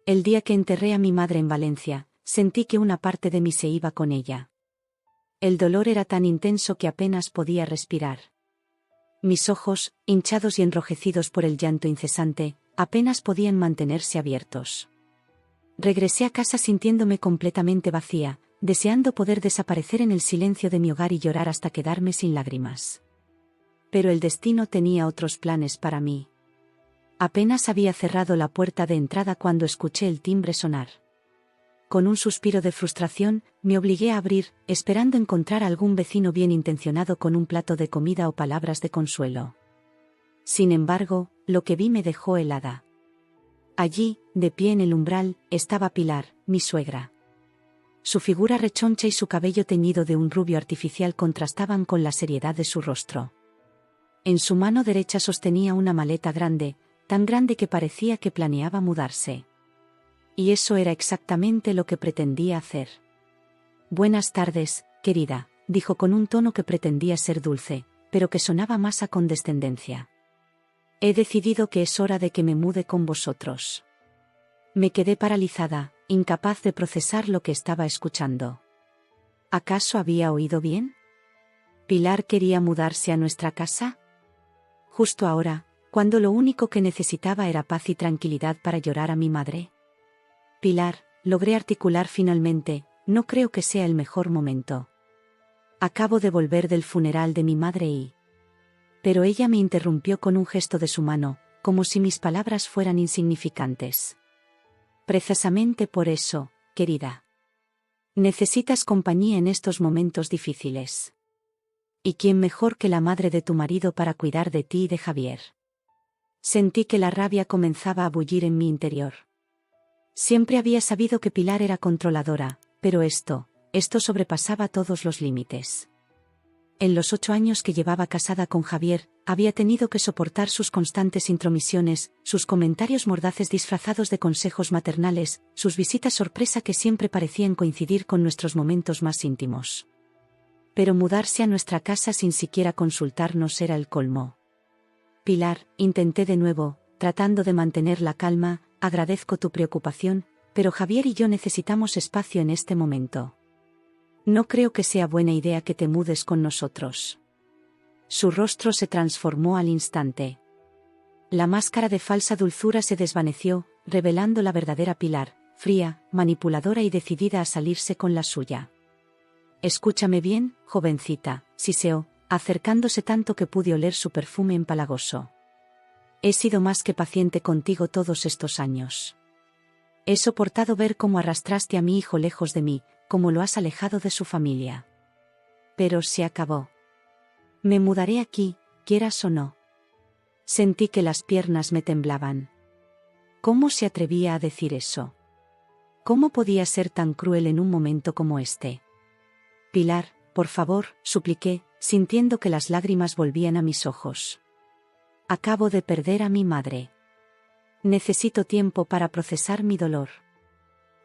El día que enterré a mi madre en Valencia, sentí que una parte de mí se iba con ella. El dolor era tan intenso que apenas podía respirar. Mis ojos, hinchados y enrojecidos por el llanto incesante, apenas podían mantenerse abiertos. Regresé a casa sintiéndome completamente vacía, deseando poder desaparecer en el silencio de mi hogar y llorar hasta quedarme sin lágrimas. Pero el destino tenía otros planes para mí. Apenas había cerrado la puerta de entrada cuando escuché el timbre sonar. Con un suspiro de frustración, me obligué a abrir, esperando encontrar a algún vecino bien intencionado con un plato de comida o palabras de consuelo. Sin embargo, lo que vi me dejó helada. Allí, de pie en el umbral, estaba Pilar, mi suegra. Su figura rechoncha y su cabello teñido de un rubio artificial contrastaban con la seriedad de su rostro. En su mano derecha sostenía una maleta grande, tan grande que parecía que planeaba mudarse. Y eso era exactamente lo que pretendía hacer. «Buenas tardes, querida», dijo con un tono que pretendía ser dulce, pero que sonaba más a condescendencia. «He decidido que es hora de que me mude con vosotros». Me quedé paralizada, incapaz de procesar lo que estaba escuchando. ¿Acaso había oído bien? ¿Pilar quería mudarse a nuestra casa? Justo ahora, cuando lo único que necesitaba era paz y tranquilidad para llorar a mi madre. Pilar, logré articular finalmente, no creo que sea el mejor momento. Acabo de volver del funeral de mi madre y... Pero ella me interrumpió con un gesto de su mano, como si mis palabras fueran insignificantes. Precisamente por eso, querida. Necesitas compañía en estos momentos difíciles. ¿Y quién mejor que la madre de tu marido para cuidar de ti y de Javier? Sentí que la rabia comenzaba a bullir en mi interior. Siempre había sabido que Pilar era controladora, pero esto sobrepasaba todos los límites. En los 8 años que llevaba casada con Javier, había tenido que soportar sus constantes intromisiones, sus comentarios mordaces disfrazados de consejos maternales, sus visitas sorpresa que siempre parecían coincidir con nuestros momentos más íntimos. Pero mudarse a nuestra casa sin siquiera consultarnos era el colmo. Pilar, intenté de nuevo, tratando de mantener la calma, agradezco tu preocupación, pero Javier y yo necesitamos espacio en este momento. No creo que sea buena idea que te mudes con nosotros. Su rostro se transformó al instante. La máscara de falsa dulzura se desvaneció, revelando la verdadera Pilar, fría, manipuladora y decidida a salirse con la suya. Escúchame bien, jovencita, siseó, acercándose tanto que pude oler su perfume empalagoso. He sido más que paciente contigo todos estos años. He soportado ver cómo arrastraste a mi hijo lejos de mí, cómo lo has alejado de su familia. Pero se acabó. Me mudaré aquí, quieras o no. Sentí que las piernas me temblaban. ¿Cómo se atrevía a decir eso? ¿Cómo podía ser tan cruel en un momento como este? Pilar, por favor, supliqué, sintiendo que las lágrimas volvían a mis ojos. Acabo de perder a mi madre. Necesito tiempo para procesar mi dolor.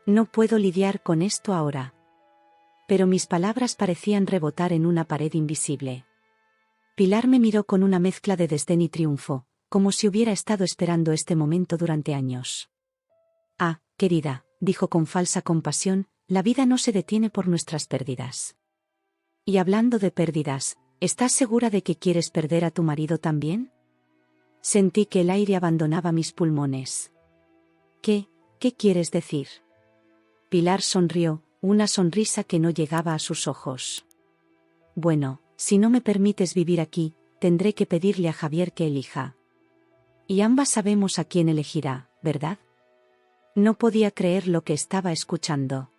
No puedo lidiar con esto ahora. Pero mis palabras parecían rebotar en una pared invisible. Pilar me miró con una mezcla de desdén y triunfo, como si hubiera estado esperando este momento durante años. Ah, querida, dijo con falsa compasión, la vida no se detiene por nuestras pérdidas. Y hablando de pérdidas, ¿estás segura de que quieres perder a tu marido también? Sentí que el aire abandonaba mis pulmones. ¿Qué quieres decir? Pilar sonrió, una sonrisa que no llegaba a sus ojos. Bueno, si no me permites vivir aquí, tendré que pedirle a Javier que elija. Y ambas sabemos a quién elegirá, ¿verdad? No podía creer lo que estaba escuchando.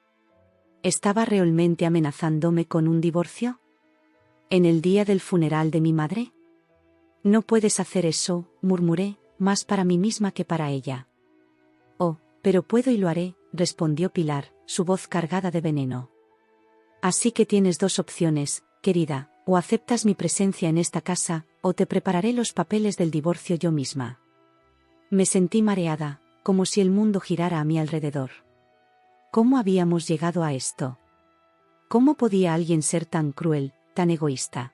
¿Estaba realmente amenazándome con un divorcio? ¿En el día del funeral de mi madre? No puedes hacer eso, murmuré, más para mí misma que para ella. Oh, pero puedo y lo haré, respondió Pilar, su voz cargada de veneno. Así que tienes 2 opciones, querida, o aceptas mi presencia en esta casa, o te prepararé los papeles del divorcio yo misma. Me sentí mareada, como si el mundo girara a mi alrededor. ¿Cómo habíamos llegado a esto? ¿Cómo podía alguien ser tan cruel, tan egoísta?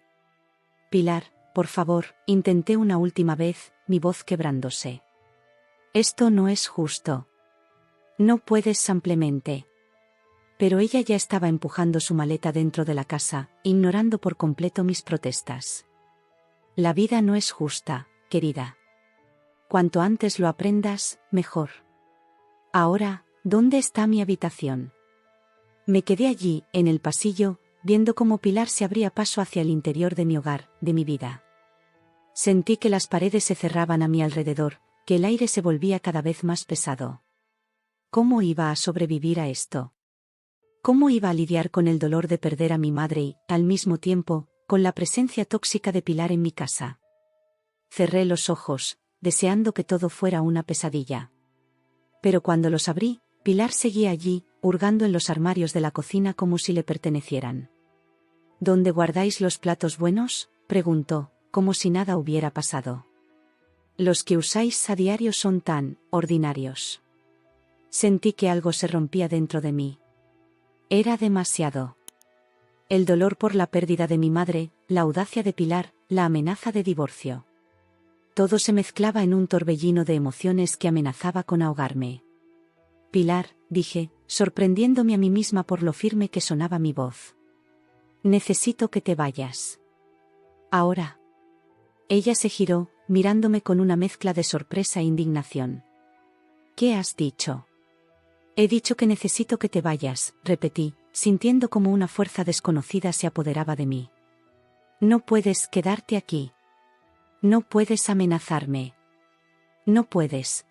Pilar, por favor, intenté una última vez, mi voz quebrándose. Esto no es justo. No puedes simplemente. Pero ella ya estaba empujando su maleta dentro de la casa, ignorando por completo mis protestas. La vida no es justa, querida. Cuanto antes lo aprendas, mejor. Ahora, ¿dónde está mi habitación? Me quedé allí, en el pasillo, viendo cómo Pilar se abría paso hacia el interior de mi hogar, de mi vida. Sentí que las paredes se cerraban a mi alrededor, que el aire se volvía cada vez más pesado. ¿Cómo iba a sobrevivir a esto? ¿Cómo iba a lidiar con el dolor de perder a mi madre y, al mismo tiempo, con la presencia tóxica de Pilar en mi casa? Cerré los ojos, deseando que todo fuera una pesadilla. Pero cuando los abrí, Pilar seguía allí, hurgando en los armarios de la cocina como si le pertenecieran. ¿Dónde guardáis los platos buenos?, preguntó, como si nada hubiera pasado. Los que usáis a diario son tan ordinarios. Sentí que algo se rompía dentro de mí. Era demasiado. El dolor por la pérdida de mi madre, la audacia de Pilar, la amenaza de divorcio. Todo se mezclaba en un torbellino de emociones que amenazaba con ahogarme. Pilar, dije, sorprendiéndome a mí misma por lo firme que sonaba mi voz. Necesito que te vayas. Ahora. Ella se giró, mirándome con una mezcla de sorpresa e indignación. ¿Qué has dicho? He dicho que necesito que te vayas, repetí, sintiendo como una fuerza desconocida se apoderaba de mí. No puedes quedarte aquí. No puedes amenazarme. No puedes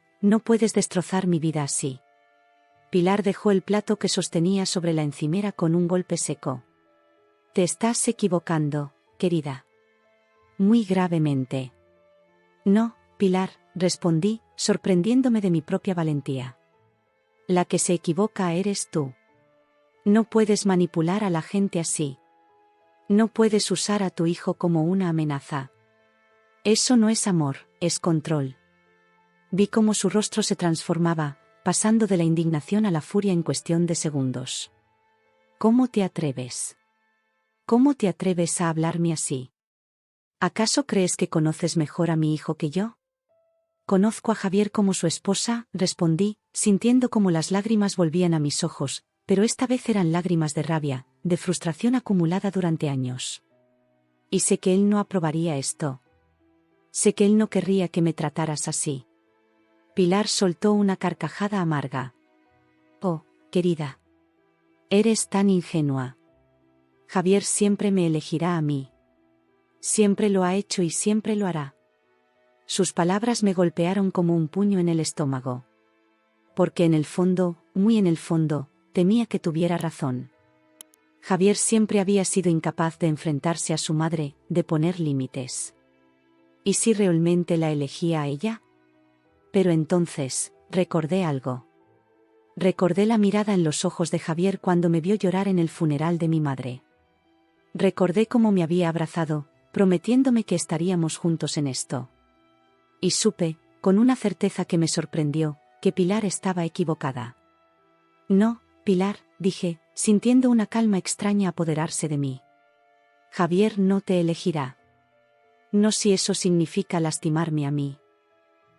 destrozar mi vida así. Pilar dejó el plato que sostenía sobre la encimera con un golpe seco. Te estás equivocando, querida. Muy gravemente. No, Pilar, respondí, sorprendiéndome de mi propia valentía. La que se equivoca eres tú. No puedes manipular a la gente así. No puedes usar a tu hijo como una amenaza. Eso no es amor, es control. Vi cómo su rostro se transformaba, pasando de la indignación a la furia en cuestión de segundos. ¿Cómo te atreves? ¿Cómo te atreves a hablarme así? ¿Acaso crees que conoces mejor a mi hijo que yo? Conozco a Javier como su esposa, respondí, sintiendo como las lágrimas volvían a mis ojos, pero esta vez eran lágrimas de rabia, de frustración acumulada durante años. Y sé que él no aprobaría esto. Sé que él no querría que me trataras así. Pilar soltó una carcajada amarga. Oh, querida. Eres tan ingenua. Javier siempre me elegirá a mí. Siempre lo ha hecho y siempre lo hará. Sus palabras me golpearon como un puño en el estómago. Porque en el fondo, muy en el fondo, temía que tuviera razón. Javier siempre había sido incapaz de enfrentarse a su madre, de poner límites. ¿Y si realmente la elegía a ella? Pero entonces, recordé algo. Recordé la mirada en los ojos de Javier cuando me vio llorar en el funeral de mi madre. Recordé cómo me había abrazado, prometiéndome que estaríamos juntos en esto. Y supe, con una certeza que me sorprendió, que Pilar estaba equivocada. No, Pilar, dije, sintiendo una calma extraña apoderarse de mí. Javier no te elegirá. No si eso significa lastimarme a mí.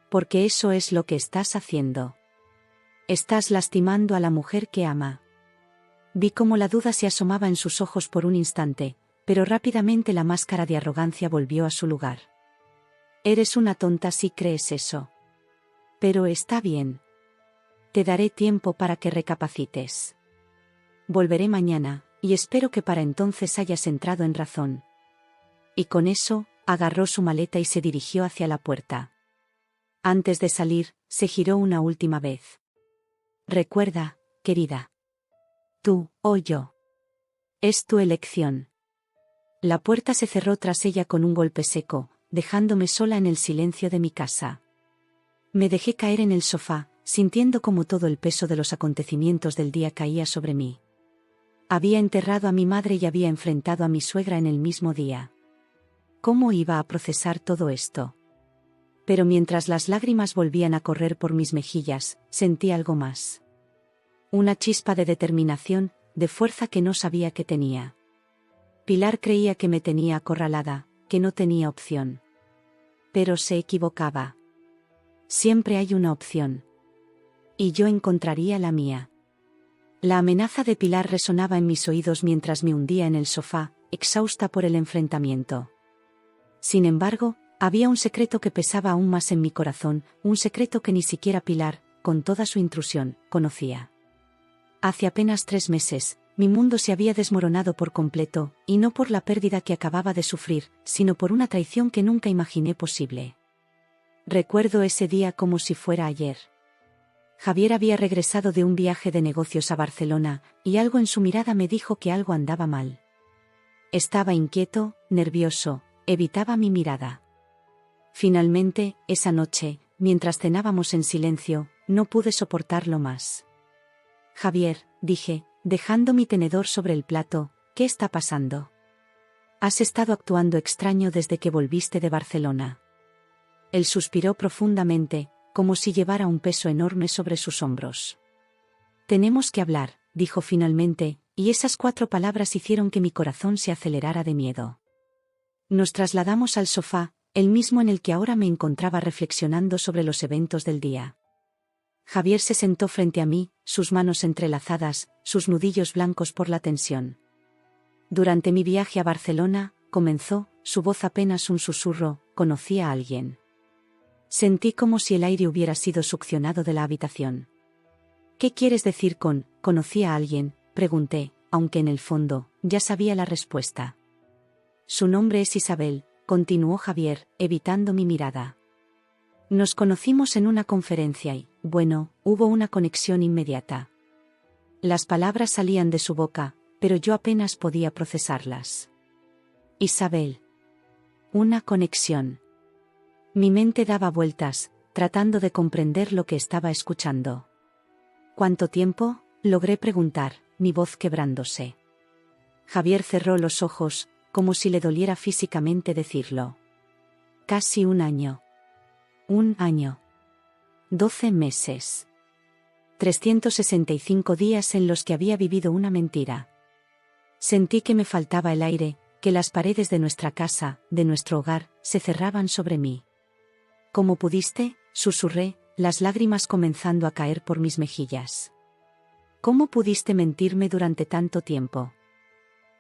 Porque eso es lo que estás haciendo. Estás lastimando a la mujer que ama. Vi cómo la duda se asomaba en sus ojos por un instante, pero rápidamente la máscara de arrogancia volvió a su lugar. Eres una tonta si crees eso. Pero está bien. Te daré tiempo para que recapacites. Volveré mañana, y espero que para entonces hayas entrado en razón. Y con eso, agarró su maleta y se dirigió hacia la puerta. Antes de salir, se giró una última vez. Recuerda, querida. Tú, o yo. Es tu elección. La puerta se cerró tras ella con un golpe seco, dejándome sola en el silencio de mi casa. Me dejé caer en el sofá, sintiendo como todo el peso de los acontecimientos del día caía sobre mí. Había enterrado a mi madre y había enfrentado a mi suegra en el mismo día. ¿Cómo iba a procesar todo esto? Pero mientras las lágrimas volvían a correr por mis mejillas, sentí algo más. Una chispa de determinación, de fuerza que no sabía que tenía. Pilar creía que me tenía acorralada, que no tenía opción. Pero se equivocaba. Siempre hay una opción. Y yo encontraría la mía. La amenaza de Pilar resonaba en mis oídos mientras me hundía en el sofá, exhausta por el enfrentamiento. Sin embargo, había un secreto que pesaba aún más en mi corazón, un secreto que ni siquiera Pilar, con toda su intrusión, conocía. Hace apenas 3 meses, mi mundo se había desmoronado por completo, y no por la pérdida que acababa de sufrir, sino por una traición que nunca imaginé posible. Recuerdo ese día como si fuera ayer. Javier había regresado de un viaje de negocios a Barcelona, y algo en su mirada me dijo que algo andaba mal. Estaba inquieto, nervioso, evitaba mi mirada. Finalmente, esa noche, mientras cenábamos en silencio, no pude soportarlo más. Javier, dije, dejando mi tenedor sobre el plato, ¿qué está pasando? Has estado actuando extraño desde que volviste de Barcelona. Él suspiró profundamente, como si llevara un peso enorme sobre sus hombros. Tenemos que hablar, dijo finalmente, y esas 4 palabras hicieron que mi corazón se acelerara de miedo. Nos trasladamos al sofá, el mismo en el que ahora me encontraba reflexionando sobre los eventos del día. Javier se sentó frente a mí, sus manos entrelazadas, sus nudillos blancos por la tensión. Durante mi viaje a Barcelona, comenzó, su voz apenas un susurro, conocí a alguien. Sentí como si el aire hubiera sido succionado de la habitación. ¿Qué quieres decir con, conocí a alguien?, pregunté, aunque en el fondo, ya sabía la respuesta. Su nombre es Isabel, continuó Javier, evitando mi mirada. Nos conocimos en una conferencia y, bueno, hubo una conexión inmediata. Las palabras salían de su boca, pero yo apenas podía procesarlas. Isabel. Una conexión. Mi mente daba vueltas, tratando de comprender lo que estaba escuchando. ¿Cuánto tiempo?, logré preguntar, mi voz quebrándose. Javier cerró los ojos, como si le doliera físicamente decirlo. Casi 1 año. 1 año. 12 meses. 365 días en los que había vivido una mentira. Sentí que me faltaba el aire, que las paredes de nuestra casa, de nuestro hogar, se cerraban sobre mí. ¿Cómo pudiste?, susurré, las lágrimas comenzando a caer por mis mejillas. ¿Cómo pudiste mentirme durante tanto tiempo?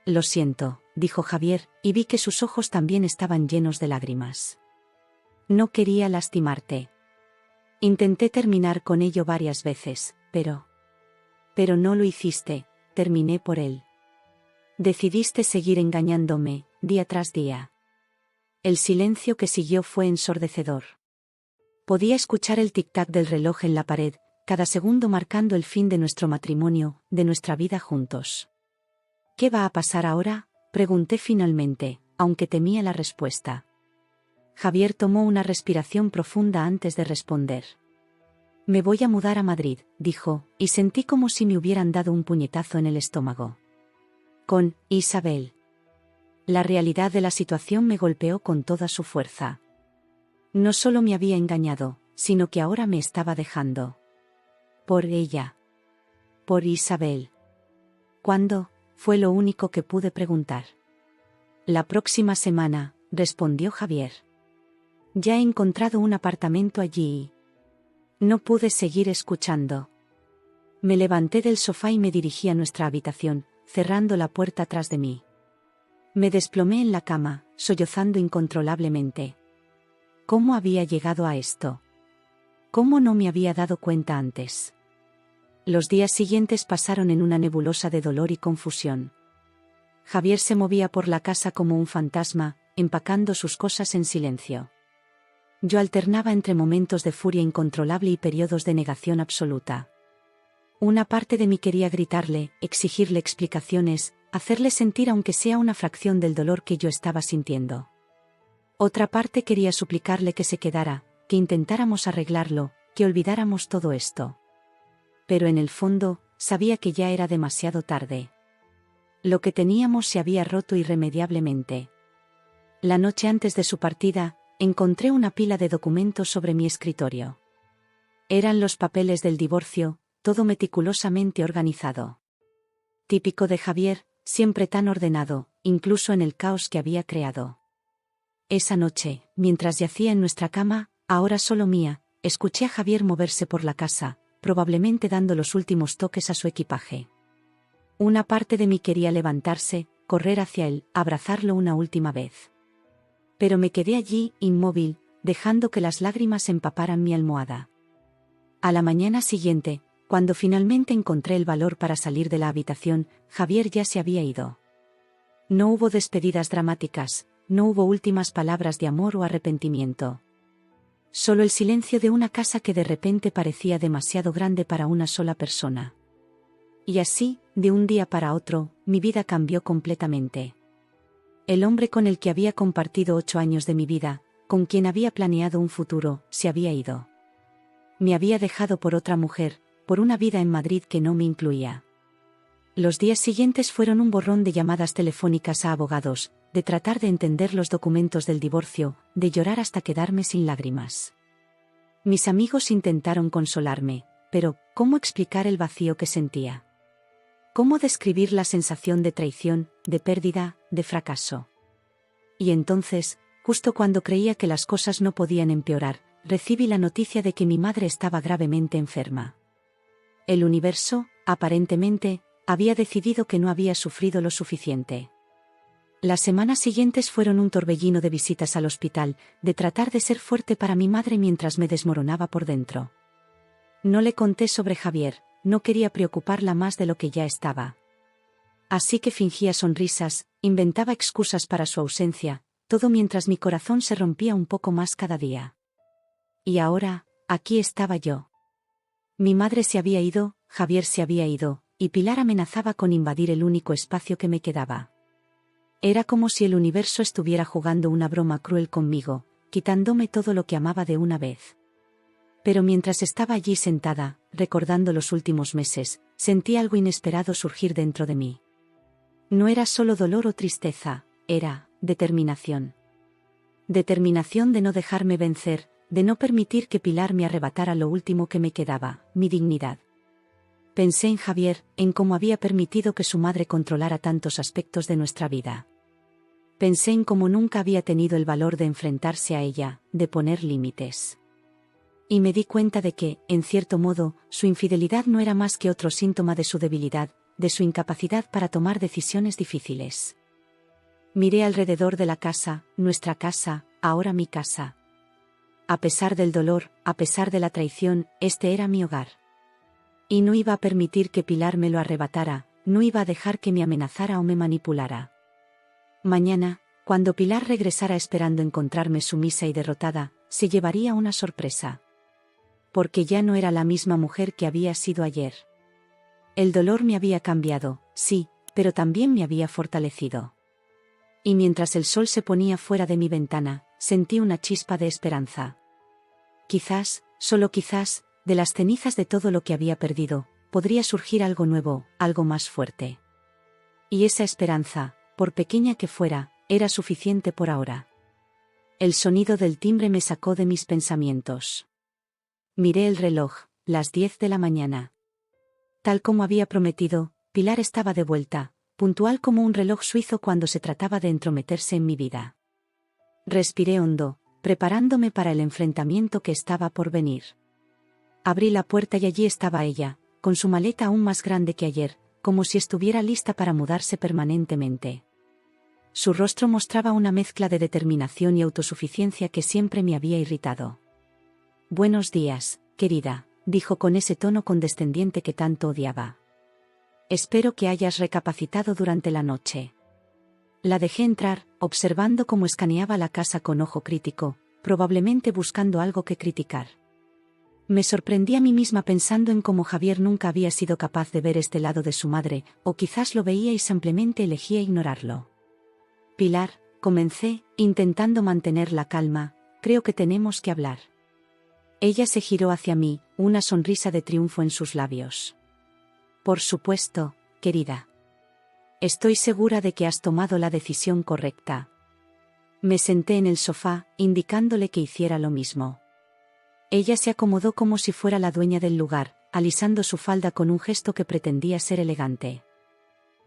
Lo siento, dijo Javier, y vi que sus ojos también estaban llenos de lágrimas. No quería lastimarte. Intenté terminar con ello varias veces, pero no lo hiciste, terminé por él. Decidiste seguir engañándome, día tras día. El silencio que siguió fue ensordecedor. Podía escuchar el tic-tac del reloj en la pared, cada segundo marcando el fin de nuestro matrimonio, de nuestra vida juntos. ¿Qué va a pasar ahora?, pregunté finalmente, aunque temía la respuesta. Javier tomó una respiración profunda antes de responder. Me voy a mudar a Madrid, dijo, y sentí como si me hubieran dado un puñetazo en el estómago. Con Isabel. La realidad de la situación me golpeó con toda su fuerza. No solo me había engañado, sino que ahora me estaba dejando. Por ella. Por Isabel. ¿Cuándo?, fue lo único que pude preguntar. La próxima semana, respondió Javier. Ya he encontrado un apartamento allí. No pude seguir escuchando. Me levanté del sofá y me dirigí a nuestra habitación, cerrando la puerta tras de mí. Me desplomé en la cama, sollozando incontrolablemente. ¿Cómo había llegado a esto? ¿Cómo no me había dado cuenta antes? Los días siguientes pasaron en una nebulosa de dolor y confusión. Javier se movía por la casa como un fantasma, empacando sus cosas en silencio. Yo alternaba entre momentos de furia incontrolable y periodos de negación absoluta. Una parte de mí quería gritarle, exigirle explicaciones, hacerle sentir aunque sea una fracción del dolor que yo estaba sintiendo. Otra parte quería suplicarle que se quedara, que intentáramos arreglarlo, que olvidáramos todo esto. Pero en el fondo, sabía que ya era demasiado tarde. Lo que teníamos se había roto irremediablemente. La noche antes de su partida, encontré una pila de documentos sobre mi escritorio. Eran los papeles del divorcio, todo meticulosamente organizado. Típico de Javier, siempre tan ordenado, incluso en el caos que había creado. Esa noche, mientras yacía en nuestra cama, ahora solo mía, escuché a Javier moverse por la casa, probablemente dando los últimos toques a su equipaje. Una parte de mí quería levantarse, correr hacia él, abrazarlo una última vez. Pero me quedé allí, inmóvil, dejando que las lágrimas empaparan mi almohada. A la mañana siguiente, cuando finalmente encontré el valor para salir de la habitación, Javier ya se había ido. No hubo despedidas dramáticas, no hubo últimas palabras de amor o arrepentimiento. Solo el silencio de una casa que de repente parecía demasiado grande para una sola persona. Y así, de un día para otro, mi vida cambió completamente. El hombre con el que había compartido 8 años de mi vida, con quien había planeado un futuro, se había ido. Me había dejado por otra mujer, por una vida en Madrid que no me incluía. Los días siguientes fueron un borrón de llamadas telefónicas a abogados, de tratar de entender los documentos del divorcio, de llorar hasta quedarme sin lágrimas. Mis amigos intentaron consolarme, pero ¿cómo explicar el vacío que sentía? ¿Cómo describir la sensación de traición, de pérdida, de fracaso? Y entonces, justo cuando creía que las cosas no podían empeorar, recibí la noticia de que mi madre estaba gravemente enferma. El universo, aparentemente, había decidido que no había sufrido lo suficiente. Las semanas siguientes fueron un torbellino de visitas al hospital, de tratar de ser fuerte para mi madre mientras me desmoronaba por dentro. No le conté sobre Javier, no quería preocuparla más de lo que ya estaba. Así que fingía sonrisas, inventaba excusas para su ausencia, todo mientras mi corazón se rompía un poco más cada día. Y ahora, aquí estaba yo. Mi madre se había ido, Javier se había ido, y Pilar amenazaba con invadir el único espacio que me quedaba. Era como si el universo estuviera jugando una broma cruel conmigo, quitándome todo lo que amaba de una vez. Pero mientras estaba allí sentada, recordando los últimos meses, sentí algo inesperado surgir dentro de mí. No era solo dolor o tristeza, era determinación. Determinación de no dejarme vencer, de no permitir que Pilar me arrebatara lo último que me quedaba, mi dignidad. Pensé en Javier, en cómo había permitido que su madre controlara tantos aspectos de nuestra vida. Pensé en cómo nunca había tenido el valor de enfrentarse a ella, de poner límites. Y me di cuenta de que, en cierto modo, su infidelidad no era más que otro síntoma de su debilidad, de su incapacidad para tomar decisiones difíciles. Miré alrededor de la casa, nuestra casa, ahora mi casa. A pesar del dolor, a pesar de la traición, este era mi hogar. Y no iba a permitir que Pilar me lo arrebatara, no iba a dejar que me amenazara o me manipulara. Mañana, cuando Pilar regresara esperando encontrarme sumisa y derrotada, se llevaría una sorpresa. Porque ya no era la misma mujer que había sido ayer. El dolor me había cambiado, sí, pero también me había fortalecido. Y mientras el sol se ponía fuera de mi ventana, sentí una chispa de esperanza. Quizás, solo quizás, de las cenizas de todo lo que había perdido, podría surgir algo nuevo, algo más fuerte. Y esa esperanza, por pequeña que fuera, era suficiente por ahora. El sonido del timbre me sacó de mis pensamientos. Miré el reloj, las 10 de la mañana. Tal como había prometido, Pilar estaba de vuelta, puntual como un reloj suizo cuando se trataba de entrometerse en mi vida. Respiré hondo, preparándome para el enfrentamiento que estaba por venir. Abrí la puerta y allí estaba ella, con su maleta aún más grande que ayer, como si estuviera lista para mudarse permanentemente. Su rostro mostraba una mezcla de determinación y autosuficiencia que siempre me había irritado. «Buenos días, querida», dijo con ese tono condescendiente que tanto odiaba. «Espero que hayas recapacitado durante la noche». La dejé entrar, observando cómo escaneaba la casa con ojo crítico, probablemente buscando algo que criticar. Me sorprendí a mí misma pensando en cómo Javier nunca había sido capaz de ver este lado de su madre, o quizás lo veía y simplemente elegía ignorarlo. «Pilar», comencé, intentando mantener la calma, «creo que tenemos que hablar». Ella se giró hacia mí, una sonrisa de triunfo en sus labios. «Por supuesto, querida. Estoy segura de que has tomado la decisión correcta». Me senté en el sofá, indicándole que hiciera lo mismo. Ella se acomodó como si fuera la dueña del lugar, alisando su falda con un gesto que pretendía ser elegante.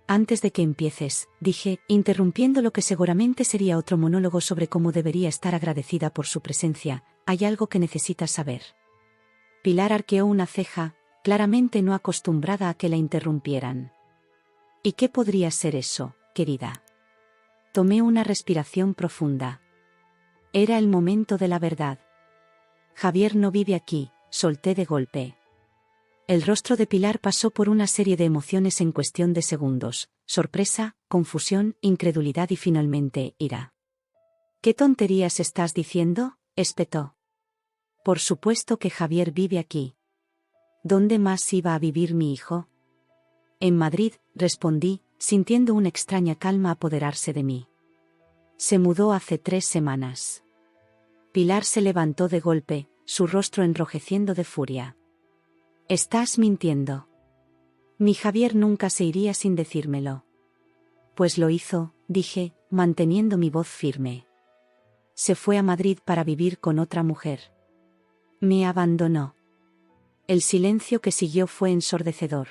«Antes de que empieces», dije, interrumpiendo lo que seguramente sería otro monólogo sobre cómo debería estar agradecida por su presencia, «hay algo que necesitas saber». Pilar arqueó una ceja, claramente no acostumbrada a que la interrumpieran. ¿Y qué podría ser eso, querida? Tomé una respiración profunda. Era el momento de la verdad. Javier no vive aquí, solté de golpe. El rostro de Pilar pasó por una serie de emociones en cuestión de segundos: sorpresa, confusión, incredulidad y finalmente, ira. ¿Qué tonterías estás diciendo?, espetó. Por supuesto que Javier vive aquí. ¿Dónde más iba a vivir mi hijo? En Madrid, respondí, sintiendo una extraña calma apoderarse de mí. Se mudó hace 3 semanas. Pilar se levantó de golpe, su rostro enrojeciendo de furia. Estás mintiendo. Mi Javier nunca se iría sin decírmelo. Pues lo hizo, dije, manteniendo mi voz firme. Se fue a Madrid para vivir con otra mujer. Me abandonó. El silencio que siguió fue ensordecedor.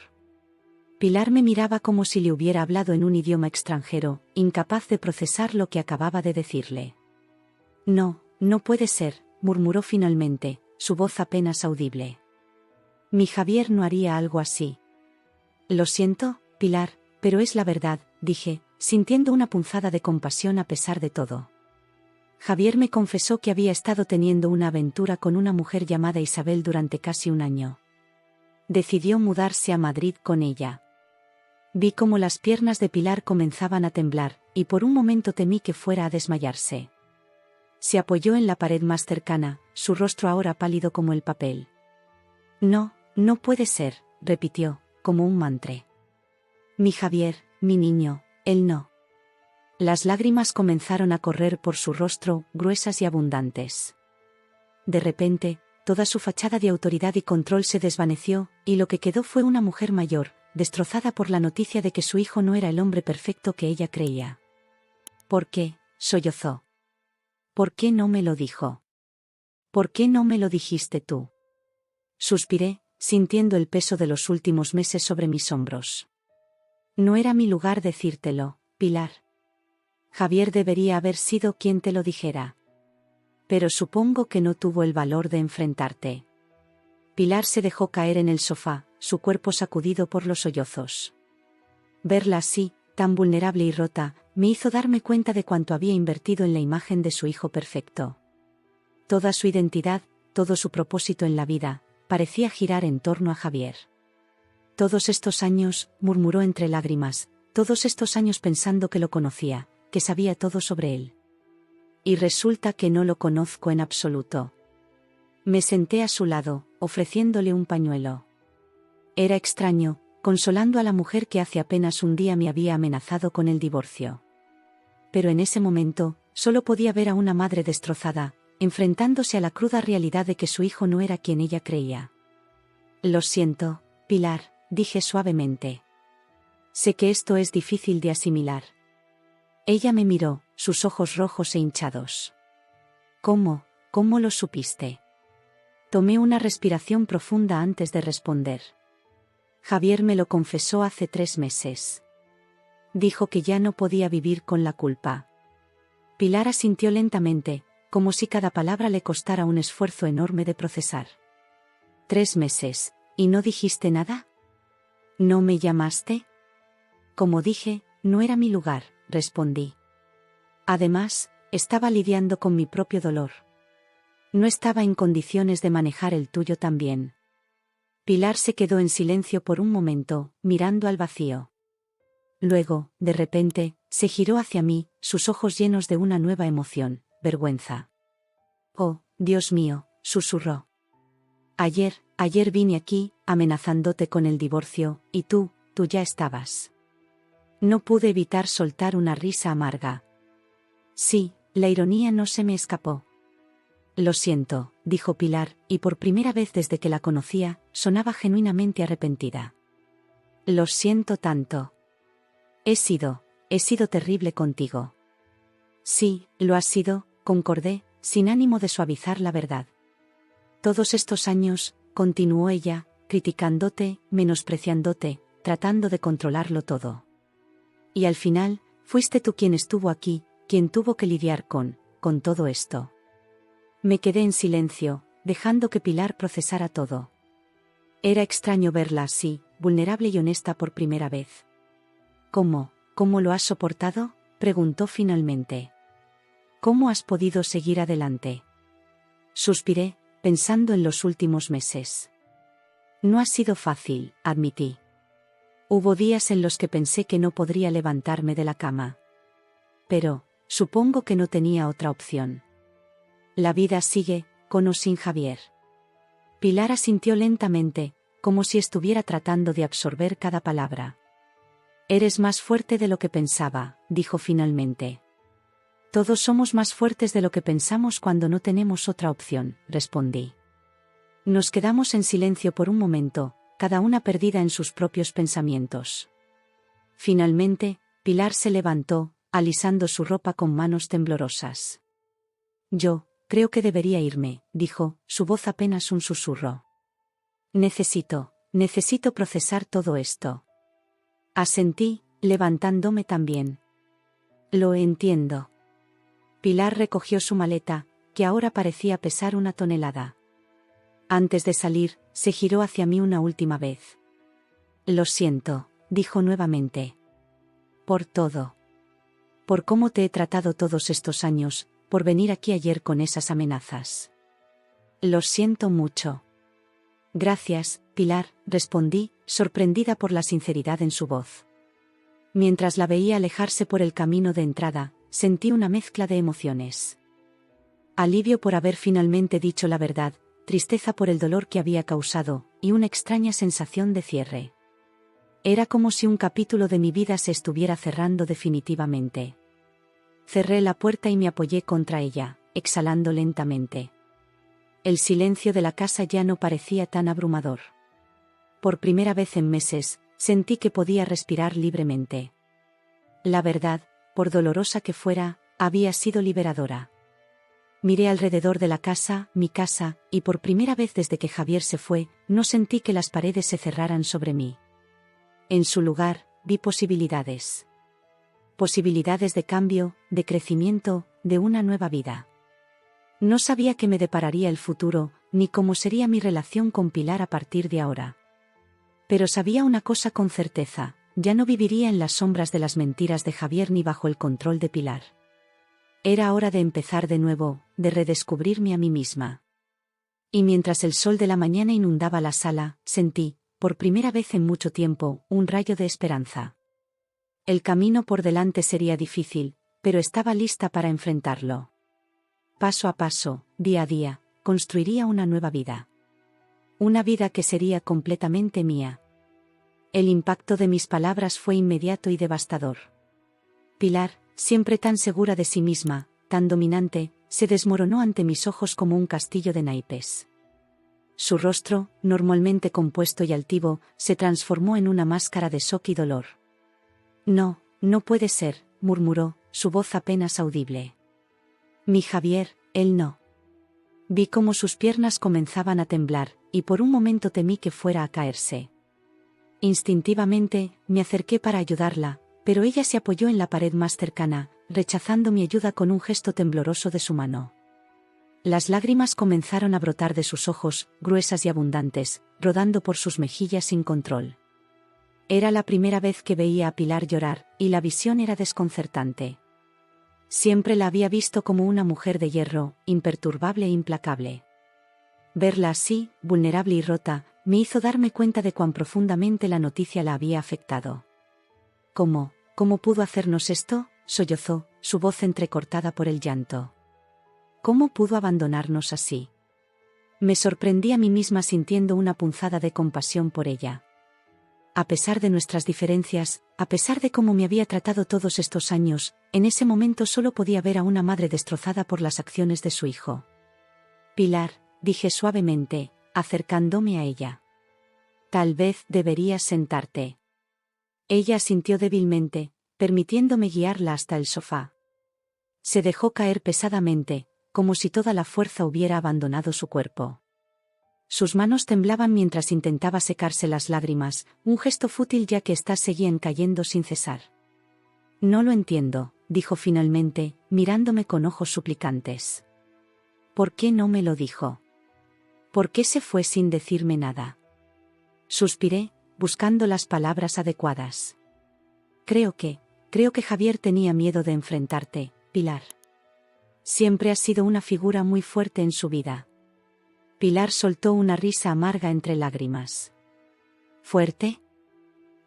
Pilar me miraba como si le hubiera hablado en un idioma extranjero, incapaz de procesar lo que acababa de decirle. No, no puede ser, murmuró finalmente, su voz apenas audible. Mi Javier no haría algo así. Lo siento, Pilar, pero es la verdad, dije, sintiendo una punzada de compasión a pesar de todo. Javier me confesó que había estado teniendo una aventura con una mujer llamada Isabel durante casi un año. Decidió mudarse a Madrid con ella. Vi cómo las piernas de Pilar comenzaban a temblar, y por un momento temí que fuera a desmayarse. Se apoyó en la pared más cercana, su rostro ahora pálido como el papel. No, no puede ser, repitió, como un mantra. Mi Javier, mi niño, él no. Las lágrimas comenzaron a correr por su rostro, gruesas y abundantes. De repente, toda su fachada de autoridad y control se desvaneció, y lo que quedó fue una mujer mayor, destrozada por la noticia de que su hijo no era el hombre perfecto que ella creía. ¿Por qué?, sollozó. ¿Por qué no me lo dijo? ¿Por qué no me lo dijiste tú? Suspiré, sintiendo el peso de los últimos meses sobre mis hombros. No era mi lugar decírtelo, Pilar. Javier debería haber sido quien te lo dijera. Pero supongo que no tuvo el valor de enfrentarte. Pilar se dejó caer en el sofá, su cuerpo sacudido por los sollozos. Verla así, tan vulnerable y rota, me hizo darme cuenta de cuánto había invertido en la imagen de su hijo perfecto. Toda su identidad, todo su propósito en la vida, parecía girar en torno a Javier. Todos estos años, murmuró entre lágrimas, todos estos años pensando que lo conocía, que sabía todo sobre él. Y resulta que no lo conozco en absoluto. Me senté a su lado, ofreciéndole un pañuelo. Era extraño, consolando a la mujer que hace apenas un día me había amenazado con el divorcio. Pero en ese momento, solo podía ver a una madre destrozada, enfrentándose a la cruda realidad de que su hijo no era quien ella creía. Lo siento, Pilar, dije suavemente. Sé que esto es difícil de asimilar. Ella me miró, sus ojos rojos e hinchados. ¿Cómo lo supiste? Tomé una respiración profunda antes de responder. Javier me lo confesó hace 3 meses. Dijo que ya no podía vivir con la culpa. Pilar asintió lentamente, como si cada palabra le costara un esfuerzo enorme de procesar. 3 meses, ¿y no dijiste nada? ¿No me llamaste? Como dije, no era mi lugar, respondí. Además, estaba lidiando con mi propio dolor. No estaba en condiciones de manejar el tuyo también. Pilar se quedó en silencio por un momento, mirando al vacío. Luego, de repente, se giró hacia mí, sus ojos llenos de una nueva emoción, vergüenza. Oh, Dios mío, susurró. Ayer vine aquí, amenazándote con el divorcio, y tú ya estabas. No pude evitar soltar una risa amarga. Sí, la ironía no se me escapó. Lo siento, dijo Pilar, y por primera vez desde que la conocía, sonaba genuinamente arrepentida. Lo siento tanto. He sido terrible contigo. Sí, lo has sido, concordé, sin ánimo de suavizar la verdad. Todos estos años, continuó ella, criticándote, menospreciándote, tratando de controlarlo todo. Y al final, fuiste tú quien estuvo aquí, quien tuvo que lidiar con todo esto. Me quedé en silencio, dejando que Pilar procesara todo. Era extraño verla así, vulnerable y honesta por primera vez. ¿Cómo lo has soportado?, preguntó finalmente. ¿Cómo has podido seguir adelante? Suspiré, pensando en los últimos meses. No ha sido fácil, admití. Hubo días en los que pensé que no podría levantarme de la cama. Pero, supongo que no tenía otra opción. La vida sigue, con o sin Javier. Pilar asintió lentamente, como si estuviera tratando de absorber cada palabra. Eres más fuerte de lo que pensaba, dijo finalmente. Todos somos más fuertes de lo que pensamos cuando no tenemos otra opción, respondí. Nos quedamos en silencio por un momento, cada una perdida en sus propios pensamientos. Finalmente, Pilar se levantó, alisando su ropa con manos temblorosas. Creo que debería irme, dijo, su voz apenas un susurro. Necesito procesar todo esto. Asentí, levantándome también. Lo entiendo. Pilar recogió su maleta, que ahora parecía pesar 1 tonelada. Antes de salir, se giró hacia mí una última vez. Lo siento, dijo nuevamente. Por todo. Por cómo te he tratado todos estos años, por venir aquí ayer con esas amenazas. Lo siento mucho. Gracias, Pilar, respondí, sorprendida por la sinceridad en su voz. Mientras la veía alejarse por el camino de entrada, sentí una mezcla de emociones. Alivio por haber finalmente dicho la verdad, tristeza por el dolor que había causado, y una extraña sensación de cierre. Era como si un capítulo de mi vida se estuviera cerrando definitivamente. Cerré la puerta y me apoyé contra ella, exhalando lentamente. El silencio de la casa ya no parecía tan abrumador. Por primera vez en meses, sentí que podía respirar libremente. La verdad, por dolorosa que fuera, había sido liberadora. Miré alrededor de la casa, mi casa, y por primera vez desde que Javier se fue, no sentí que las paredes se cerraran sobre mí. En su lugar, vi posibilidades. Posibilidades de cambio, de crecimiento, de una nueva vida. No sabía qué me depararía el futuro, ni cómo sería mi relación con Pilar a partir de ahora. Pero sabía una cosa con certeza, ya no viviría en las sombras de las mentiras de Javier ni bajo el control de Pilar. Era hora de empezar de nuevo, de redescubrirme a mí misma. Y mientras el sol de la mañana inundaba la sala, sentí, por primera vez en mucho tiempo, un rayo de esperanza. El camino por delante sería difícil, pero estaba lista para enfrentarlo. Paso a paso, día a día, construiría una nueva vida. Una vida que sería completamente mía. El impacto de mis palabras fue inmediato y devastador. Pilar, siempre tan segura de sí misma, tan dominante, se desmoronó ante mis ojos como un castillo de naipes. Su rostro, normalmente compuesto y altivo, se transformó en una máscara de shock y dolor. No puede ser, murmuró, su voz apenas audible. Mi Javier, él no. Vi cómo sus piernas comenzaban a temblar, y por un momento temí que fuera a caerse. Instintivamente, me acerqué para ayudarla, pero ella se apoyó en la pared más cercana, rechazando mi ayuda con un gesto tembloroso de su mano. Las lágrimas comenzaron a brotar de sus ojos, gruesas y abundantes, rodando por sus mejillas sin control. Era la primera vez que veía a Pilar llorar, y la visión era desconcertante. Siempre la había visto como una mujer de hierro, imperturbable e implacable. Verla así, vulnerable y rota, me hizo darme cuenta de cuán profundamente la noticia la había afectado. ¿Cómo pudo hacernos esto?, sollozó, su voz entrecortada por el llanto. ¿Cómo pudo abandonarnos así? Me sorprendí a mí misma sintiendo una punzada de compasión por ella. A pesar de nuestras diferencias, a pesar de cómo me había tratado todos estos años, en ese momento solo podía ver a una madre destrozada por las acciones de su hijo. Pilar, dije suavemente, acercándome a ella. Tal vez deberías sentarte. Ella asintió débilmente, permitiéndome guiarla hasta el sofá. Se dejó caer pesadamente, como si toda la fuerza hubiera abandonado su cuerpo. Sus manos temblaban mientras intentaba secarse las lágrimas, un gesto fútil ya que éstas seguían cayendo sin cesar. No lo entiendo, dijo finalmente, mirándome con ojos suplicantes. ¿Por qué no me lo dijo? ¿Por qué se fue sin decirme nada? Suspiré, buscando las palabras adecuadas. Creo que Javier tenía miedo de enfrentarte, Pilar. Siempre has sido una figura muy fuerte en su vida. Pilar soltó una risa amarga entre lágrimas. ¿Fuerte?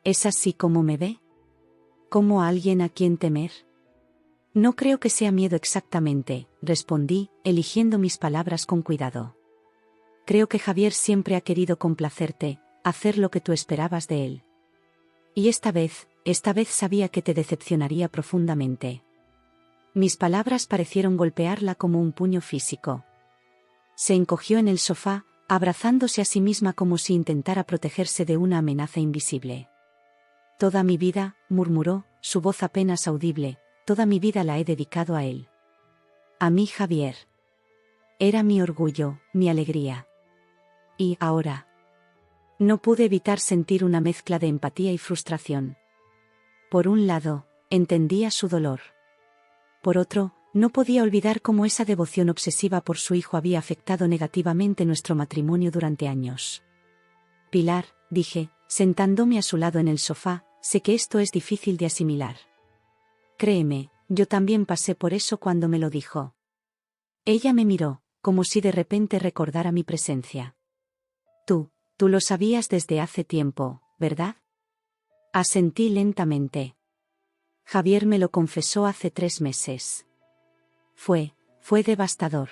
¿Es así como me ve? ¿Como a alguien a quien temer? No creo que sea miedo exactamente, respondí, eligiendo mis palabras con cuidado. Creo que Javier siempre ha querido complacerte, hacer lo que tú esperabas de él. Y esta vez sabía que te decepcionaría profundamente. Mis palabras parecieron golpearla como un puño físico. Se encogió en el sofá, abrazándose a sí misma como si intentara protegerse de una amenaza invisible. Toda mi vida, murmuró, su voz apenas audible, toda mi vida la he dedicado a él. A mí, Javier. Era mi orgullo, mi alegría. Y ahora. No pude evitar sentir una mezcla de empatía y frustración. Por un lado, entendía su dolor. Por otro, no podía olvidar cómo esa devoción obsesiva por su hijo había afectado negativamente nuestro matrimonio durante años. Pilar, dije, sentándome a su lado en el sofá, sé que esto es difícil de asimilar. Créeme, yo también pasé por eso cuando me lo dijo. Ella me miró, como si de repente recordara mi presencia. Tú lo sabías desde hace tiempo, ¿verdad? Asentí lentamente. Javier me lo confesó hace 3 meses. Fue devastador.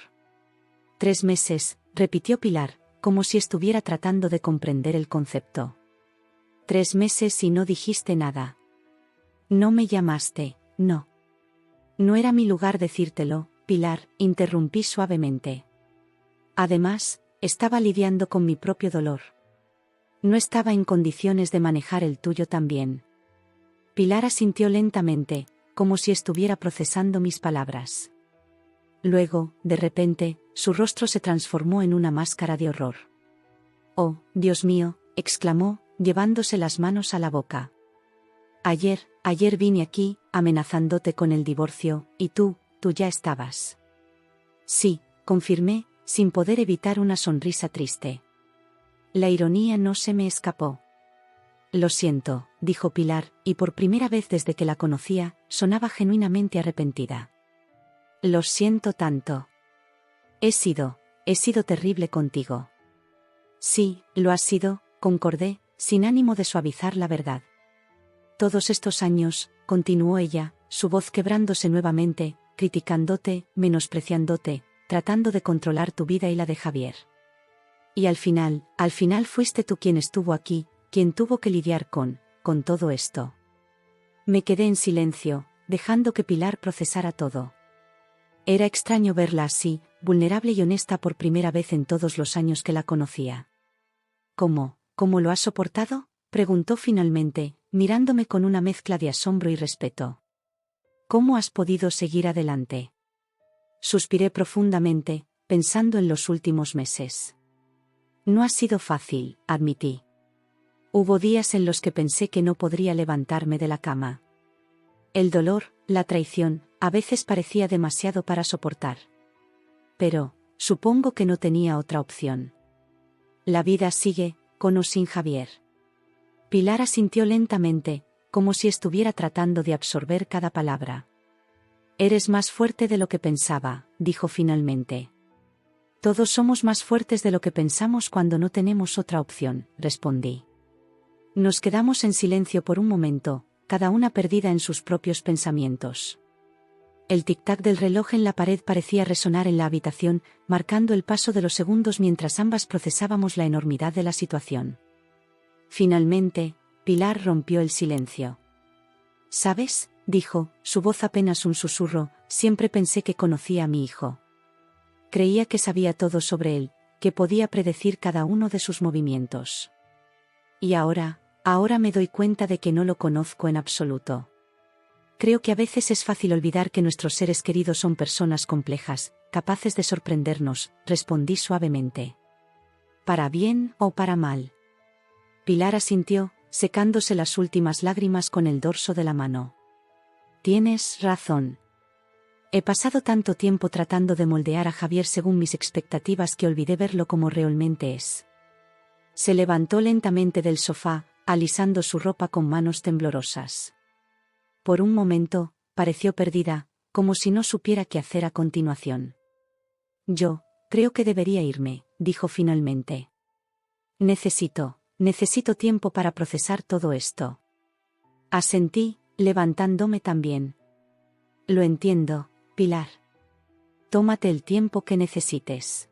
3 meses, repitió Pilar, como si estuviera tratando de comprender el concepto. 3 meses y no dijiste nada. No me llamaste, no. No era mi lugar decírtelo, Pilar, interrumpí suavemente. Además, estaba lidiando con mi propio dolor. No estaba en condiciones de manejar el tuyo también. Pilar asintió lentamente, como si estuviera procesando mis palabras. Luego, de repente, su rostro se transformó en una máscara de horror. «Oh, Dios mío», exclamó, llevándose las manos a la boca. Ayer vine aquí, amenazándote con el divorcio, y tú ya estabas». «Sí», confirmé, sin poder evitar una sonrisa triste. La ironía no se me escapó. «Lo siento», dijo Pilar, y por primera vez desde que la conocía, sonaba genuinamente arrepentida. «Lo siento tanto. He sido terrible contigo». «Sí, lo has sido», concordé, sin ánimo de suavizar la verdad. «Todos estos años», continuó ella, su voz quebrándose nuevamente, criticándote, menospreciándote, tratando de controlar tu vida y la de Javier. Y al final fuiste tú quien estuvo aquí, quien tuvo que lidiar con todo esto». Me quedé en silencio, dejando que Pilar procesara todo. Era extraño verla así, vulnerable y honesta por primera vez en todos los años que la conocía. ¿Cómo lo has soportado?, preguntó finalmente, mirándome con una mezcla de asombro y respeto. ¿Cómo has podido seguir adelante? Suspiré profundamente, pensando en los últimos meses. No ha sido fácil, admití. Hubo días en los que pensé que no podría levantarme de la cama. El dolor, la traición, a veces parecía demasiado para soportar. Pero, supongo que no tenía otra opción. La vida sigue, con o sin Javier. Pilar asintió lentamente, como si estuviera tratando de absorber cada palabra. Eres más fuerte de lo que pensaba, dijo finalmente. Todos somos más fuertes de lo que pensamos cuando no tenemos otra opción, respondí. Nos quedamos en silencio por un momento, cada una perdida en sus propios pensamientos. El tic-tac del reloj en la pared parecía resonar en la habitación, marcando el paso de los segundos mientras ambas procesábamos la enormidad de la situación. Finalmente, Pilar rompió el silencio. «¿Sabes?», dijo, su voz apenas un susurro, «siempre pensé que conocía a mi hijo. Creía que sabía todo sobre él, que podía predecir cada uno de sus movimientos. Y ahora me doy cuenta de que no lo conozco en absoluto. Creo que a veces es fácil olvidar que nuestros seres queridos son personas complejas, capaces de sorprendernos», respondí suavemente. «Para bien o para mal». Pilar asintió, secándose las últimas lágrimas con el dorso de la mano. «Tienes razón. He pasado tanto tiempo tratando de moldear a Javier según mis expectativas que olvidé verlo como realmente es. Se levantó lentamente del sofá, alisando su ropa con manos temblorosas. Por un momento, pareció perdida, como si no supiera qué hacer a continuación. Yo, creo que debería irme, dijo finalmente. Necesito tiempo para procesar todo esto. Asentí, levantándome también. Lo entiendo, Pilar. Tómate el tiempo que necesites.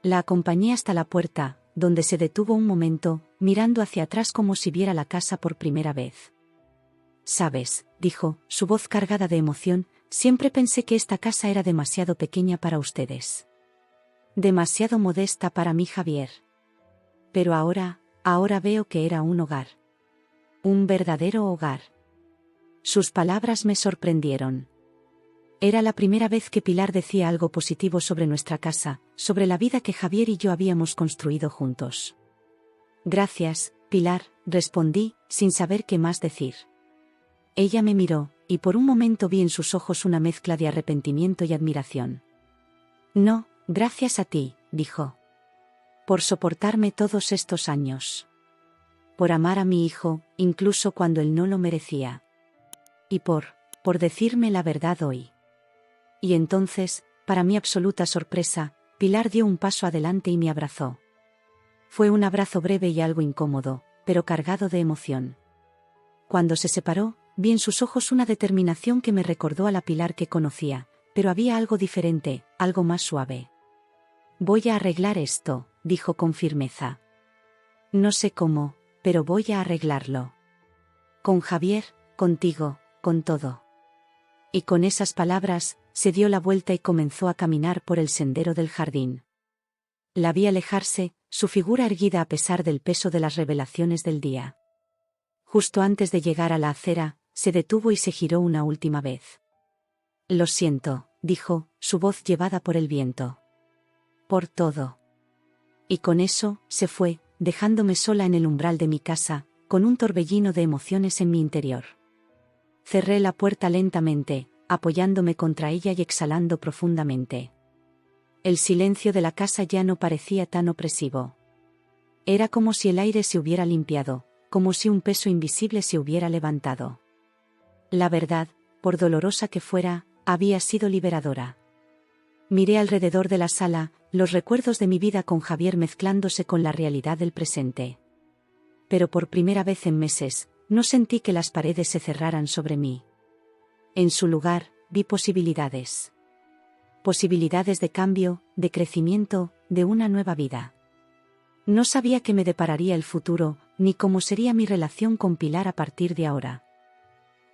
La acompañé hasta la puerta, donde se detuvo un momento, mirando hacia atrás como si viera la casa por primera vez. Sabes, dijo, su voz cargada de emoción, siempre pensé que esta casa era demasiado pequeña para ustedes. Demasiado modesta para mí, Javier. Pero ahora veo que era un hogar. Un verdadero hogar. Sus palabras me sorprendieron. Era la primera vez que Pilar decía algo positivo sobre nuestra casa, sobre la vida que Javier y yo habíamos construido juntos. Gracias, Pilar, respondí, sin saber qué más decir. Ella me miró, y por un momento vi en sus ojos una mezcla de arrepentimiento y admiración. No, gracias a ti, dijo. Por soportarme todos estos años. Por amar a mi hijo, incluso cuando él no lo merecía. Y por decirme la verdad hoy. Y entonces, para mi absoluta sorpresa, Pilar dio un paso adelante y me abrazó. Fue un abrazo breve y algo incómodo, pero cargado de emoción. Cuando se separó, vi en sus ojos una determinación que me recordó a la Pilar que conocía, pero había algo diferente, algo más suave. Voy a arreglar esto, dijo con firmeza. No sé cómo, pero voy a arreglarlo. Con Javier, contigo, con todo. Y con esas palabras, se dio la vuelta y comenzó a caminar por el sendero del jardín. La vi alejarse, su figura erguida a pesar del peso de las revelaciones del día. Justo antes de llegar a la acera, se detuvo y se giró una última vez. Lo siento, dijo, su voz llevada por el viento. Por todo. Y con eso, se fue, dejándome sola en el umbral de mi casa, con un torbellino de emociones en mi interior. Cerré la puerta lentamente, apoyándome contra ella y exhalando profundamente. El silencio de la casa ya no parecía tan opresivo. Era como si el aire se hubiera limpiado, como si un peso invisible se hubiera levantado. La verdad, por dolorosa que fuera, había sido liberadora. Miré alrededor de la sala, los recuerdos de mi vida con Javier mezclándose con la realidad del presente. Pero por primera vez en meses, no sentí que las paredes se cerraran sobre mí. En su lugar, vi posibilidades. Posibilidades de cambio, de crecimiento, de una nueva vida. No sabía qué me depararía el futuro, ni cómo sería mi relación con Pilar a partir de ahora.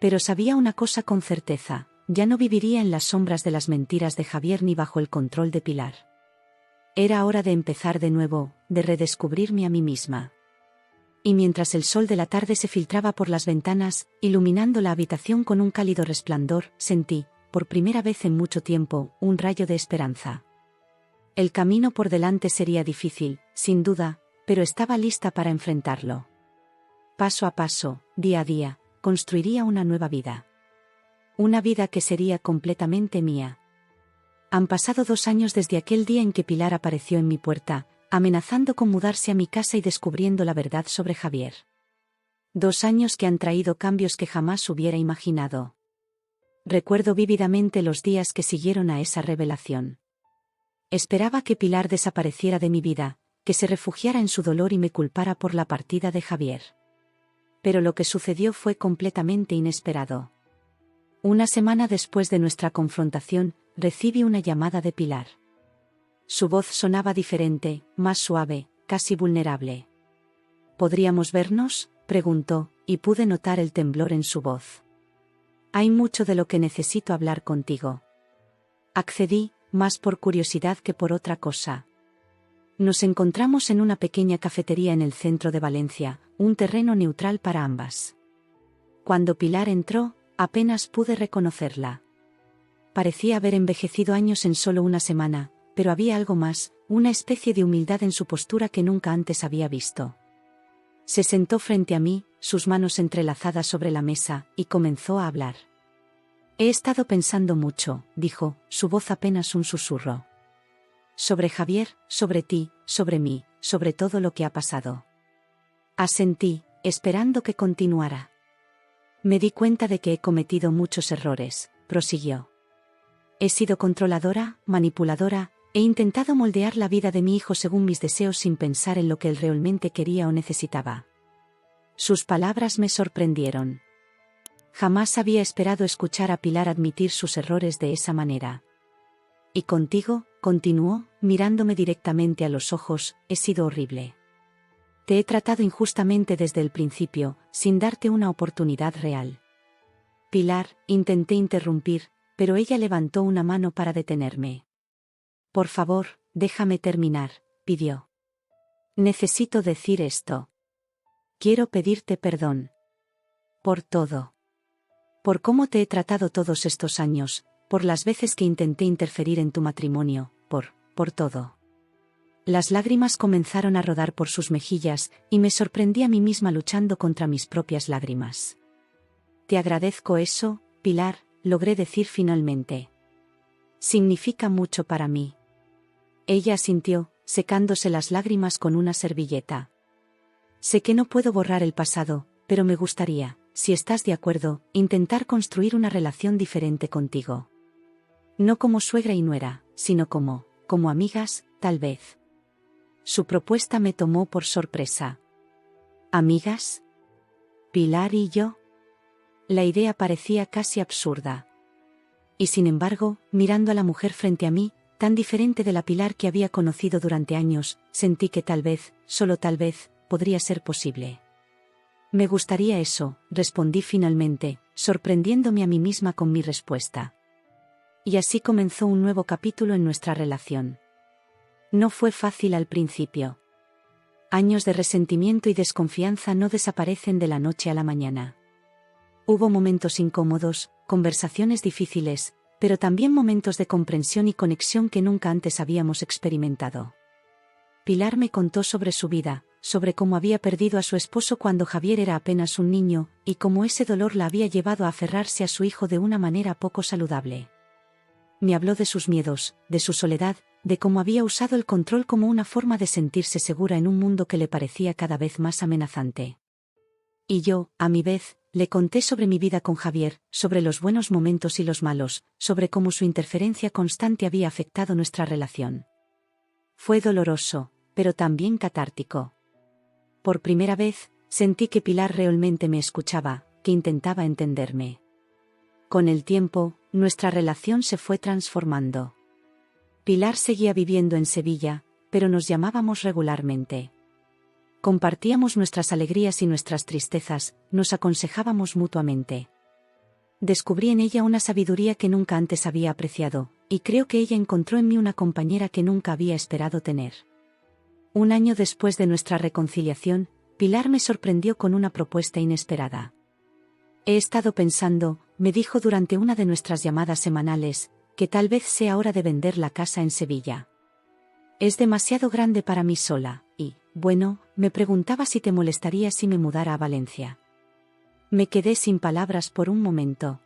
Pero sabía una cosa con certeza, ya no viviría en las sombras de las mentiras de Javier ni bajo el control de Pilar. Era hora de empezar de nuevo, de redescubrirme a mí misma. Y mientras el sol de la tarde se filtraba por las ventanas, iluminando la habitación con un cálido resplandor, sentí, por primera vez en mucho tiempo, un rayo de esperanza. El camino por delante sería difícil, sin duda, pero estaba lista para enfrentarlo. Paso a paso, día a día, construiría una nueva vida. Una vida que sería completamente mía. Han pasado 2 años desde aquel día en que Pilar apareció en mi puerta, amenazando con mudarse a mi casa y descubriendo la verdad sobre Javier. 2 años que han traído cambios que jamás hubiera imaginado. Recuerdo vívidamente los días que siguieron a esa revelación. Esperaba que Pilar desapareciera de mi vida, que se refugiara en su dolor y me culpara por la partida de Javier. Pero lo que sucedió fue completamente inesperado. Una semana después de nuestra confrontación, recibí una llamada de Pilar. Su voz sonaba diferente, más suave, casi vulnerable. ¿Podríamos vernos?, preguntó, y pude notar el temblor en su voz. Hay mucho de lo que necesito hablar contigo. Accedí, más por curiosidad que por otra cosa. Nos encontramos en una pequeña cafetería en el centro de Valencia, un terreno neutral para ambas. Cuando Pilar entró, apenas pude reconocerla. Parecía haber envejecido años en solo una semana, pero había algo más, una especie de humildad en su postura que nunca antes había visto. Se sentó frente a mí, sus manos entrelazadas sobre la mesa, y comenzó a hablar. He estado pensando mucho, dijo, su voz apenas un susurro. Sobre Javier, sobre ti, sobre mí, sobre todo lo que ha pasado. Asentí, esperando que continuara. Me di cuenta de que he cometido muchos errores, prosiguió. He sido controladora, manipuladora, he intentado moldear la vida de mi hijo según mis deseos sin pensar en lo que él realmente quería o necesitaba. Sus palabras me sorprendieron. Jamás había esperado escuchar a Pilar admitir sus errores de esa manera. Y contigo, continuó, mirándome directamente a los ojos, he sido horrible. Te he tratado injustamente desde el principio, sin darte una oportunidad real. Pilar, intenté interrumpir, pero ella levantó una mano para detenerme. Por favor, déjame terminar, pidió. Necesito decir esto. Quiero pedirte perdón. Por todo. Por cómo te he tratado todos estos años, por las veces que intenté interferir en tu matrimonio, por todo. Las lágrimas comenzaron a rodar por sus mejillas, y me sorprendí a mí misma luchando contra mis propias lágrimas. Te agradezco eso, Pilar, logré decir finalmente. Significa mucho para mí. Ella asintió, secándose las lágrimas con una servilleta. Sé que no puedo borrar el pasado, pero me gustaría, si estás de acuerdo, intentar construir una relación diferente contigo. No como suegra y nuera, sino como amigas, tal vez. Su propuesta me tomó por sorpresa. ¿Amigas? ¿Pilar y yo? La idea parecía casi absurda. Y sin embargo, mirando a la mujer frente a mí, tan diferente de la Pilar que había conocido durante años, sentí que tal vez, solo tal vez, podría ser posible. Me gustaría eso, respondí finalmente, sorprendiéndome a mí misma con mi respuesta. Y así comenzó un nuevo capítulo en nuestra relación. No fue fácil al principio. Años de resentimiento y desconfianza no desaparecen de la noche a la mañana. Hubo momentos incómodos, conversaciones difíciles, pero también momentos de comprensión y conexión que nunca antes habíamos experimentado. Pilar me contó sobre su vida, sobre cómo había perdido a su esposo cuando Javier era apenas un niño, y cómo ese dolor la había llevado a aferrarse a su hijo de una manera poco saludable. Me habló de sus miedos, de su soledad, de cómo había usado el control como una forma de sentirse segura en un mundo que le parecía cada vez más amenazante. Y yo, a mi vez, le conté sobre mi vida con Javier, sobre los buenos momentos y los malos, sobre cómo su interferencia constante había afectado nuestra relación. Fue doloroso, pero también catártico. Por primera vez, sentí que Pilar realmente me escuchaba, que intentaba entenderme. Con el tiempo, nuestra relación se fue transformando. Pilar seguía viviendo en Sevilla, pero nos llamábamos regularmente. Compartíamos nuestras alegrías y nuestras tristezas, nos aconsejábamos mutuamente. Descubrí en ella una sabiduría que nunca antes había apreciado, y creo que ella encontró en mí una compañera que nunca había esperado tener. Un año después de nuestra reconciliación, Pilar me sorprendió con una propuesta inesperada. He estado pensando, me dijo durante una de nuestras llamadas semanales, que tal vez sea hora de vender la casa en Sevilla. Es demasiado grande para mí sola, y, bueno, me preguntaba si te molestaría si me mudara a Valencia. Me quedé sin palabras por un momento.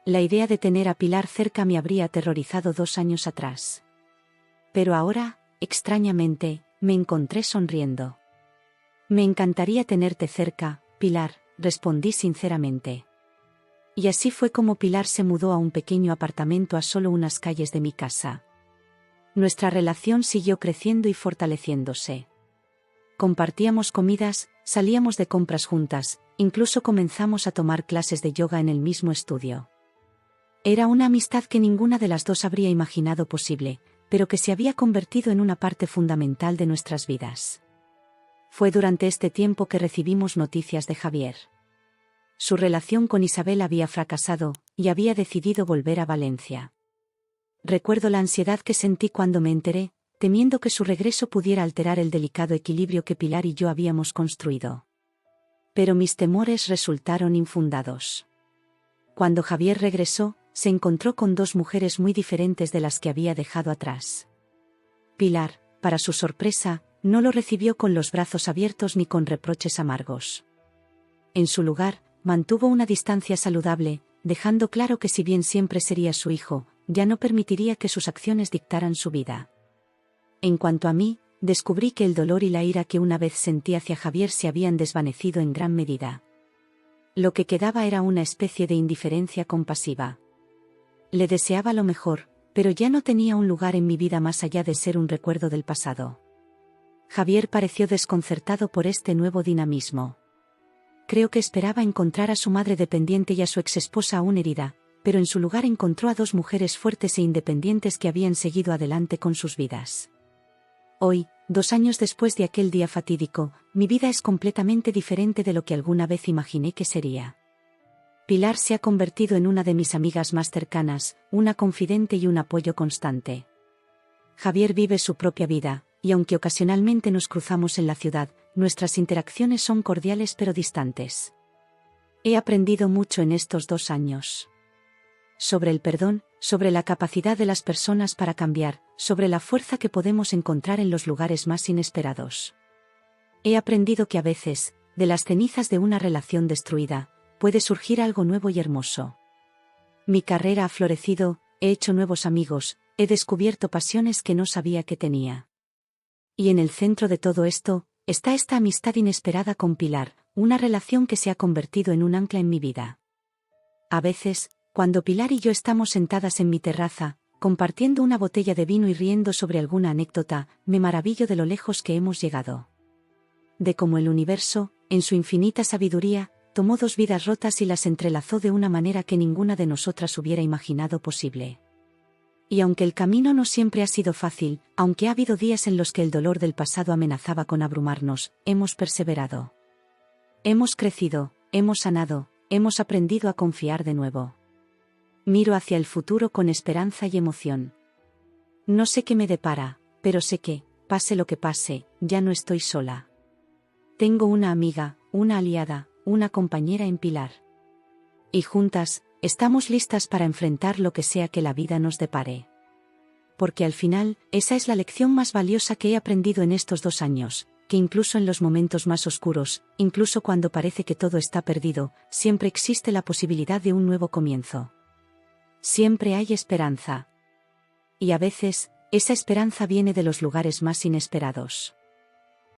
La idea de tener a Pilar cerca me habría aterrorizado 2 años atrás. Pero ahora, extrañamente, me encontré sonriendo. Me encantaría tenerte cerca, Pilar, respondí sinceramente. Y así fue como Pilar se mudó a un pequeño apartamento a solo unas calles de mi casa. Nuestra relación siguió creciendo y fortaleciéndose. Compartíamos comidas, salíamos de compras juntas, incluso comenzamos a tomar clases de yoga en el mismo estudio. Era una amistad que ninguna de las dos habría imaginado posible, pero que se había convertido en una parte fundamental de nuestras vidas. Fue durante este tiempo que recibimos noticias de Javier. Su relación con Isabel había fracasado, y había decidido volver a Valencia. Recuerdo la ansiedad que sentí cuando me enteré, temiendo que su regreso pudiera alterar el delicado equilibrio que Pilar y yo habíamos construido. Pero mis temores resultaron infundados. Cuando Javier regresó, se encontró con 2 mujeres muy diferentes de las que había dejado atrás. Pilar, para su sorpresa, no lo recibió con los brazos abiertos ni con reproches amargos. En su lugar, mantuvo una distancia saludable, dejando claro que si bien siempre sería su hijo, ya no permitiría que sus acciones dictaran su vida. En cuanto a mí, descubrí que el dolor y la ira que una vez sentí hacia Javier se habían desvanecido en gran medida. Lo que quedaba era una especie de indiferencia compasiva. Le deseaba lo mejor, pero ya no tenía un lugar en mi vida más allá de ser un recuerdo del pasado. Javier pareció desconcertado por este nuevo dinamismo. Creo que esperaba encontrar a su madre dependiente y a su exesposa aún herida, pero en su lugar encontró a dos mujeres fuertes e independientes que habían seguido adelante con sus vidas. Hoy, 2 años después de aquel día fatídico, mi vida es completamente diferente de lo que alguna vez imaginé que sería. Pilar se ha convertido en una de mis amigas más cercanas, una confidente y un apoyo constante. Javier vive su propia vida, y aunque ocasionalmente nos cruzamos en la ciudad, nuestras interacciones son cordiales pero distantes. He aprendido mucho en estos 2 años. Sobre el perdón, sobre la capacidad de las personas para cambiar, sobre la fuerza que podemos encontrar en los lugares más inesperados. He aprendido que a veces, de las cenizas de una relación destruida, puede surgir algo nuevo y hermoso. Mi carrera ha florecido, he hecho nuevos amigos, he descubierto pasiones que no sabía que tenía. Y en el centro de todo esto, está esta amistad inesperada con Pilar, una relación que se ha convertido en un ancla en mi vida. A veces, cuando Pilar y yo estamos sentadas en mi terraza, compartiendo una botella de vino y riendo sobre alguna anécdota, me maravillo de lo lejos que hemos llegado. De cómo el universo, en su infinita sabiduría, tomó 2 vidas rotas y las entrelazó de una manera que ninguna de nosotras hubiera imaginado posible. Y aunque el camino no siempre ha sido fácil, aunque ha habido días en los que el dolor del pasado amenazaba con abrumarnos, hemos perseverado. Hemos crecido, hemos sanado, hemos aprendido a confiar de nuevo. Miro hacia el futuro con esperanza y emoción. No sé qué me depara, pero sé que, pase lo que pase, ya no estoy sola. Tengo una amiga, una aliada, una compañera en Pilar. Y juntas, estamos listas para enfrentar lo que sea que la vida nos depare. Porque al final, esa es la lección más valiosa que he aprendido en estos 2 años, que incluso en los momentos más oscuros, incluso cuando parece que todo está perdido, siempre existe la posibilidad de un nuevo comienzo. Siempre hay esperanza. Y a veces, esa esperanza viene de los lugares más inesperados.